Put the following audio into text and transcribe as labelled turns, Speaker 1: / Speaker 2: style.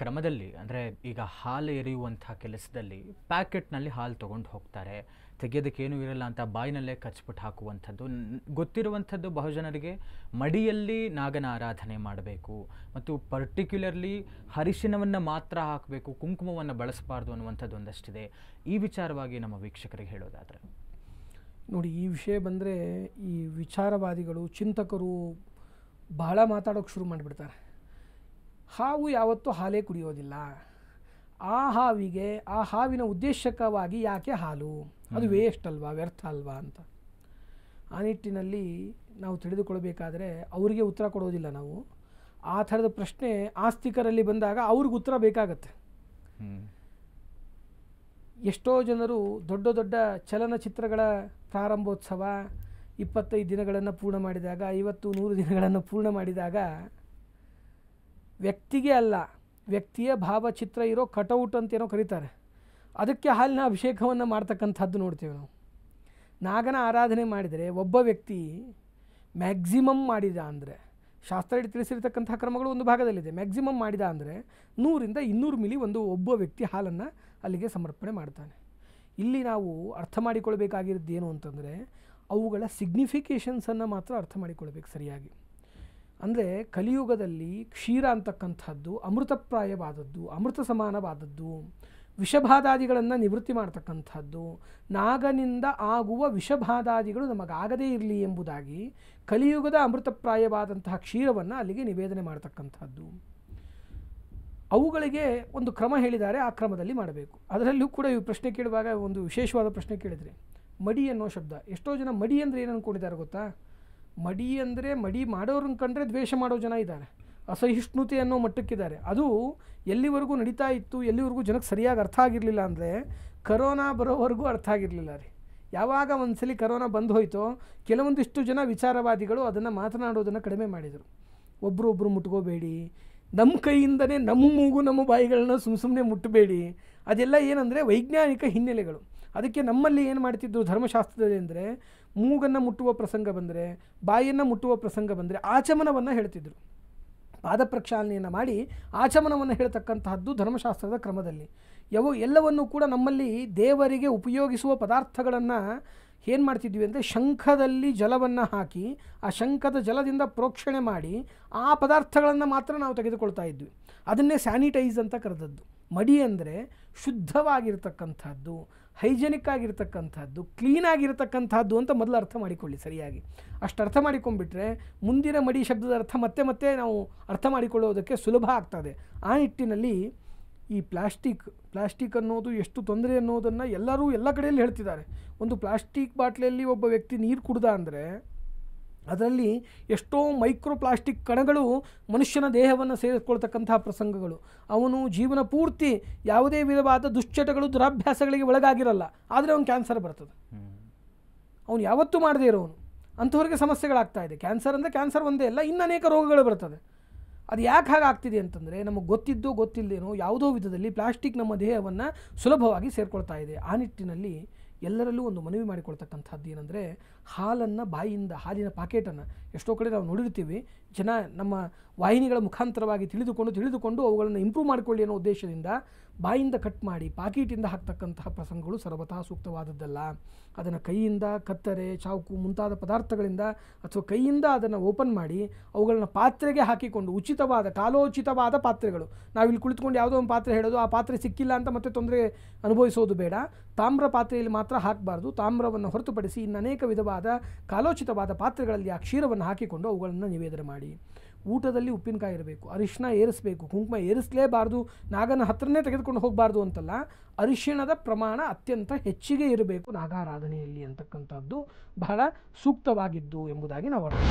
Speaker 1: ಕ್ರಮದಲ್ಲಿ ಅಂದರೆ ಈಗ ಹಾಲು ಎರೆಯುವಂಥ ಕೆಲಸದಲ್ಲಿ ಪ್ಯಾಕೆಟ್ನಲ್ಲಿ ಹಾಲು ತೊಗೊಂಡು ಹೋಗ್ತಾರೆ, ತೆಗೆಯೋದಕ್ಕೇನೂ ಇರಲ್ಲ ಅಂತ ಬಾಯಿನಲ್ಲೇ ಕಚ್ಬಿಟ್ಟು ಹಾಕುವಂಥದ್ದು. ಗೊತ್ತಿರುವಂಥದ್ದು ಬಹುಜನರಿಗೆ ಮಡಿಯಲ್ಲಿ ನಾಗನ ಆರಾಧನೆ ಮಾಡಬೇಕು ಮತ್ತು ಪರ್ಟಿಕ್ಯುಲರ್ಲಿ ಅರಿಶಿನವನ್ನು ಮಾತ್ರ ಹಾಕಬೇಕು, ಕುಂಕುಮವನ್ನು ಬಳಸಬಾರ್ದು ಅನ್ನುವಂಥದ್ದು ಒಂದಷ್ಟಿದೆ. ಈ ವಿಚಾರವಾಗಿ ನಮ್ಮ ವೀಕ್ಷಕರಿಗೆ ಹೇಳೋದಾದರೆ
Speaker 2: ನೋಡಿ, ಈ ವಿಷಯ ಬಂದರೆ ಈ ವಿಚಾರವಾದಿಗಳು ಚಿಂತಕರು ಬಹಳ ಮಾತಾಡೋಕ್ಕೆ ಶುರು ಮಾಡಿಬಿಡ್ತಾರೆ. ಹಾವು ಯಾವತ್ತೂ ಹಾಲೇ ಕುಡಿಯೋದಿಲ್ಲ, ಆ ಹಾವಿಗೆ ಆ ಹಾವಿನ ಉದ್ದೇಶಕವಾಗಿ ಯಾಕೆ ಹಾಲು, ಅದು ವೇಸ್ಟ್ ಅಲ್ವಾ, ವ್ಯರ್ಥ ಅಲ್ವಾ ಅಂತ. ಆ ನಿಟ್ಟಿನಲ್ಲಿ ನಾವು ತಿಳಿದುಕೊಳ್ಬೇಕಾದ್ರೆ ಅವರಿಗೆ ಉತ್ತರ ಕೊಡೋದಿಲ್ಲ ನಾವು. ಆ ಥರದ ಪ್ರಶ್ನೆ ಆಸ್ತಿಕರಲ್ಲಿ ಬಂದಾಗ ಅವ್ರಿಗೆ ಉತ್ತರ ಬೇಕಾಗತ್ತೆ. ಎಷ್ಟೋ ಜನರು ದೊಡ್ಡ ದೊಡ್ಡ ಚಲನಚಿತ್ರಗಳ ಪ್ರಾರಂಭೋತ್ಸವ 25 ದಿನಗಳನ್ನು ಪೂರ್ಣ ಮಾಡಿದಾಗ, 50-100 ದಿನಗಳನ್ನು ಪೂರ್ಣ ಮಾಡಿದಾಗ ವ್ಯಕ್ತಿಗೆ ಅಲ್ಲ, ವ್ಯಕ್ತಿಯ ಭಾವಚಿತ್ರ ಇರೋ ಕಟೌಟ್ ಅಂತೇನೋ ಕರೀತಾರೆ, ಅದಕ್ಕೆ ಹಾಲಿನ ಅಭಿಷೇಕವನ್ನು ಮಾಡ್ತಕ್ಕಂಥದ್ದು ನೋಡ್ತೇವೆ ನಾವು. ನಾಗನ ಆರಾಧನೆ ಮಾಡಿದರೆ ಒಬ್ಬ ವ್ಯಕ್ತಿ ಮ್ಯಾಕ್ಸಿಮಮ್ ಮಾಡಿದ ಅಂದರೆ, ಶಾಸ್ತ್ರ ತಿಳಿಸಿರ್ತಕ್ಕಂಥ ಕ್ರಮಗಳು ಒಂದು ಭಾಗದಲ್ಲಿದೆ, ಮ್ಯಾಕ್ಸಿಮಮ್ ಮಾಡಿದ ಅಂದರೆ 100-200 ಮಿಲಿ ಒಬ್ಬ ವ್ಯಕ್ತಿ ಹಾಲನ್ನು ಅಲ್ಲಿಗೆ ಸಮರ್ಪಣೆ ಮಾಡ್ತಾನೆ. ಇಲ್ಲಿ ನಾವು ಅರ್ಥ ಮಾಡಿಕೊಳ್ಬೇಕಾಗಿರೋದು ಏನು ಅಂತಂದರೆ, ಅವುಗಳ ಸಿಗ್ನಿಫಿಕೇಷನ್ಸನ್ನು ಮಾತ್ರ ಅರ್ಥ ಮಾಡಿಕೊಳ್ಬೇಕು ಸರಿಯಾಗಿ. ಅಂದರೆ ಕಲಿಯುಗದಲ್ಲಿ ಕ್ಷೀರ ಅಂತಕ್ಕಂಥದ್ದು ಅಮೃತಪ್ರಾಯವಾದದ್ದು, ಅಮೃತ ಸಮಾನವಾದದ್ದು, ವಿಷಬಾಧಾದಿಗಳನ್ನು ನಿವೃತ್ತಿ ಮಾಡ್ತಕ್ಕಂಥದ್ದು, ನಾಗನಿಂದ ಆಗುವ ವಿಷಬಾಧಾದಿಗಳು ನಮಗಾಗದೇ ಇರಲಿ ಎಂಬುದಾಗಿ ಕಲಿಯುಗದ ಅಮೃತಪ್ರಾಯವಾದಂತಹ ಕ್ಷೀರವನ್ನು ಅಲ್ಲಿಗೆ ನಿವೇದನೆ ಮಾಡ್ತಕ್ಕಂಥದ್ದು. ಅವುಗಳಿಗೆ ಒಂದು ಕ್ರಮ ಹೇಳಿದ್ದಾರೆ, ಆ ಕ್ರಮದಲ್ಲಿ ಮಾಡಬೇಕು. ಅದರಲ್ಲೂ ಕೂಡ ಈ ಪ್ರಶ್ನೆ ಕೇಳುವಾಗ ಒಂದು ವಿಶೇಷವಾದ ಪ್ರಶ್ನೆ ಕೇಳಿದರೆ, ಮಡಿ ಅನ್ನೋ ಶಬ್ದ, ಎಷ್ಟೋ ಜನ ಮಡಿ ಅಂದರೆ ಏನು ಅಂದ್ಕೊಂಡಿದ್ದಾರೆ ಗೊತ್ತಾ? ಮಡಿ ಅಂದರೆ ಮಡಿ ಮಾಡೋರನ್ನ ಕಂಡ್ರೆ ದ್ವೇಷ ಮಾಡೋ ಜನ ಇದ್ದಾರೆ, ಅಸಹಿಷ್ಣುತೆ ಅನ್ನೋ ಮಟ್ಟಕ್ಕಿದ್ದಾರೆ. ಅದು ಎಲ್ಲಿವರೆಗೂ ನಡೀತಾ ಇತ್ತು, ಎಲ್ಲಿವರೆಗೂ ಜನಕ್ಕೆ ಸರಿಯಾಗಿ ಅರ್ಥ ಆಗಿರಲಿಲ್ಲ ಅಂದರೆ ಕರೋನಾ ಬರೋವರೆಗೂ ಅರ್ಥ ಆಗಿರಲಿಲ್ಲ ರೀ. ಯಾವಾಗ ಒಂದ್ಸಲಿ ಕರೋನಾ ಬಂದು ಹೋಯ್ತೋ ಕೆಲವೊಂದಿಷ್ಟು ಜನ ವಿಚಾರವಾದಿಗಳು ಅದನ್ನು ಮಾತನಾಡೋದನ್ನು ಕಡಿಮೆ ಮಾಡಿದರು. ಒಬ್ಬರೊಬ್ಬರು ಮುಟ್ಕೋಬೇಡಿ, ನಮ್ಮ ಕೈಯಿಂದನೇ ನಮ್ಮ ಮೂಗು ನಮ್ಮ ಬಾಯಿಗಳನ್ನ ಸುಮ್ಮನೆ ಮುಟ್ಟಬೇಡಿ, ಅದೆಲ್ಲ ಏನಂದರೆ ವೈಜ್ಞಾನಿಕ ಹಿನ್ನೆಲೆಗಳು. ಅದಕ್ಕೆ ನಮ್ಮಲ್ಲಿ ಏನು ಮಾಡ್ತಿದ್ರು ಧರ್ಮಶಾಸ್ತ್ರದಲ್ಲಿ ಅಂದರೆ, ಮೂಗನ್ನು ಮುಟ್ಟುವ ಪ್ರಸಂಗ ಬಂದರೆ, ಬಾಯಿಯನ್ನು ಮುಟ್ಟುವ ಪ್ರಸಂಗ ಬಂದರೆ ಆಚಮನವನ್ನು ಹೇಳ್ತಿದ್ರು. ಪಾದ ಪ್ರಕ್ಷಾಲನೆಯನ್ನು ಮಾಡಿ ಆಚಮನವನ್ನು ಹೇಳ್ತಕ್ಕಂತಹದ್ದು ಧರ್ಮಶಾಸ್ತ್ರದ ಕ್ರಮದಲ್ಲಿ. ಎಲ್ಲವನ್ನೂ ಕೂಡ ನಮ್ಮಲ್ಲಿ ದೇವರಿಗೆ ಉಪಯೋಗಿಸುವ ಪದಾರ್ಥಗಳನ್ನು ಏನು ಮಾಡ್ತಿದ್ವಿ ಅಂದರೆ, ಶಂಖದಲ್ಲಿ ಜಲವನ್ನು ಹಾಕಿ ಆ ಶಂಖದ ಜಲದಿಂದ ಪ್ರೋಕ್ಷಣೆ ಮಾಡಿ ಆ ಪದಾರ್ಥಗಳನ್ನು ಮಾತ್ರ ನಾವು ತೆಗೆದುಕೊಳ್ತಾ ಇದ್ವಿ. ಅದನ್ನೇ ಸ್ಯಾನಿಟೈಸ್ ಅಂತ ಕರೆದದ್ದು. ಮಡಿ ಅಂದರೆ ಶುದ್ಧವಾಗಿರ್ತಕ್ಕಂಥದ್ದು, ಹೈಜೆನಿಕ್ ಆಗಿರ್ತಕ್ಕಂಥದ್ದು, ಕ್ಲೀನಾಗಿರ್ತಕ್ಕಂಥದ್ದು ಅಂತ ಮೊದಲು ಅರ್ಥ ಮಾಡಿಕೊಳ್ಳಿ ಸರಿಯಾಗಿ. ಅಷ್ಟು ಅರ್ಥ ಮಾಡಿಕೊಂಡ್ಬಿಟ್ರೆ ಮುಂದಿನ ಮಡಿ ಶಬ್ದದ ಅರ್ಥ ಮತ್ತೆ ನಾವು ಅರ್ಥ ಮಾಡಿಕೊಳ್ಳೋದಕ್ಕೆ ಸುಲಭ ಆಗ್ತದೆ. ಆ ನಿಟ್ಟಿನಲ್ಲಿ ಈ ಪ್ಲಾಸ್ಟಿಕ್ ಅನ್ನೋದು ಎಷ್ಟು ತೊಂದರೆ ಅನ್ನೋದನ್ನು ಎಲ್ಲರೂ ಎಲ್ಲ ಕಡೆಯಲ್ಲಿ ಹೇಳ್ತಿದ್ದಾರೆ. ಒಂದು ಪ್ಲಾಸ್ಟಿಕ್ ಬಾಟ್ಲಿಯಲ್ಲಿ ಒಬ್ಬ ವ್ಯಕ್ತಿ ನೀರು ಕುಡ್ದ ಅಂದರೆ ಅದರಲ್ಲಿ ಎಷ್ಟೋ ಮೈಕ್ರೋ ಪ್ಲಾಸ್ಟಿಕ್ ಕಣಗಳು ಮನುಷ್ಯನ ದೇಹವನ್ನು ಸೇರಿಸ್ಕೊಳ್ತಕ್ಕಂತಹ ಪ್ರಸಂಗಗಳು. ಅವನು ಜೀವನ ಪೂರ್ತಿ ಯಾವುದೇ ವಿಧವಾದ ದುಶ್ಚಟಗಳು ದುರಾಭ್ಯಾಸಗಳಿಗೆ ಒಳಗಾಗಿರಲ್ಲ, ಆದರೆ ಅವನು ಕ್ಯಾನ್ಸರ್ ಬರ್ತದೆ. ಅವನು ಯಾವತ್ತೂ ಮಾಡದೇ ಇರೋನು, ಅಂಥವ್ರಿಗೆ ಸಮಸ್ಯೆಗಳಾಗ್ತಾ ಇದೆ. ಕ್ಯಾನ್ಸರ್ ಅಂದರೆ ಕ್ಯಾನ್ಸರ್ ಒಂದೇ ಅಲ್ಲ, ಇನ್ನೂ ಅನೇಕ ರೋಗಗಳು ಬರ್ತದೆ. ಅದು ಯಾಕೆ ಹಾಗಾಗ್ತಿದೆ ಅಂತಂದರೆ, ನಮಗೆ ಗೊತ್ತಿದ್ದೋ ಗೊತ್ತಿಲ್ಲದೇನೋ ಯಾವುದೋ ವಿಧದಲ್ಲಿ ಪ್ಲಾಸ್ಟಿಕ್ ನಮ್ಮ ದೇಹವನ್ನು ಸುಲಭವಾಗಿ ಸೇರಿಕೊಳ್ತಾ ಇದೆ. ಆ ನಿಟ್ಟಿನಲ್ಲಿ ಎಲ್ಲರಲ್ಲೂ ಒಂದು ಮನವಿ ಮಾಡಿಕೊಳ್ತಕ್ಕಂಥದ್ದು ಏನಂದರೆ, ಹಾಲನ್ನು ಬಾಯಿಯಿಂದ, ಹಾಲಿನ ಪಾಕೆಟನ್ನು ಎಷ್ಟೋ ಕಡೆ ನಾವು ನೋಡಿರ್ತೀವಿ, ಜನ ನಮ್ಮ ವಾಹಿನಿಗಳ ಮುಖಾಂತರವಾಗಿ ತಿಳಿದುಕೊಂಡು ಅವುಗಳನ್ನು ಇಂಪ್ರೂವ್ ಮಾಡಿಕೊಳ್ಳಿ ಅನ್ನೋ ಉದ್ದೇಶದಿಂದ ಬಾಯಿಂದ ಕಟ್ ಮಾಡಿ ಪಾಕೆಟಿಂದ ಹಾಕ್ತಕ್ಕಂತಹ ಪ್ರಸಂಗಗಳು ಸರ್ವತಾ ಸೂಕ್ತವಾದದ್ದಲ್ಲ. ಅದನ್ನು ಕೈಯಿಂದ ಕತ್ತರೆ, ಚಾಕು ಮುಂತಾದ ಪದಾರ್ಥಗಳಿಂದ ಅಥವಾ ಕೈಯಿಂದ ಅದನ್ನು ಓಪನ್ ಮಾಡಿ ಅವುಗಳನ್ನ ಪಾತ್ರೆಗೆ ಹಾಕಿಕೊಂಡು, ಕಾಲೋಚಿತವಾದ ಪಾತ್ರೆಗಳು, ನಾವಿಲ್ಲಿ ಕುಳಿತುಕೊಂಡು ಯಾವುದೋ ಒಂದು ಪಾತ್ರೆ ಹೇಳೋದು, ಆ ಪಾತ್ರೆ ಸಿಕ್ಕಿಲ್ಲ ಅಂತ ಮತ್ತೆ ತೊಂದರೆ ಅನುಭವಿಸೋದು ಬೇಡ. ತಾಮ್ರ ಪಾತ್ರೆಯಲ್ಲಿ ಮಾತ್ರ ಹಾಕಬಾರ್ದು, ತಾಮ್ರವನ್ನು ಹೊರತುಪಡಿಸಿ ಇನ್ನು ಅನೇಕ ವಿಧವಾದ ಕಾಲೋಚಿತವಾದ ಪಾತ್ರೆಗಳಲ್ಲಿ ಆ ಕ್ಷೀರವನ್ನು ಹಾಕಿಕೊಂಡು ಅವುಗಳನ್ನು ನಿವೇದನೆ ಮಾಡಿ. ಊಟದಲ್ಲಿ ಉಪ್ಪಿನಕಾಯಿ ಇರಬೇಕು, ಅರಿಶಿಣ ಏರಿಸಬೇಕು, ಕುಂಕುಮ ಏರಿಸಲೇಬಾರ್ದು, ನಾಗನ ಹತ್ರನೇ ತೆಗೆದುಕೊಂಡು ಹೋಗಬಾರ್ದು ಅಂತಲ್ಲ, ಅರಿಶಿಣದ ಪ್ರಮಾಣ ಅತ್ಯಂತ ಹೆಚ್ಚಿಗೆ ಇರಬೇಕು ನಾಗಾರಾಧನೆಯಲ್ಲಿ ಅಂತಕ್ಕಂಥದ್ದು ಬಹಳ ಸೂಕ್ತವಾಗಿದ್ದು ಎಂಬುದಾಗಿ ನಾವು ಅರ್ಥ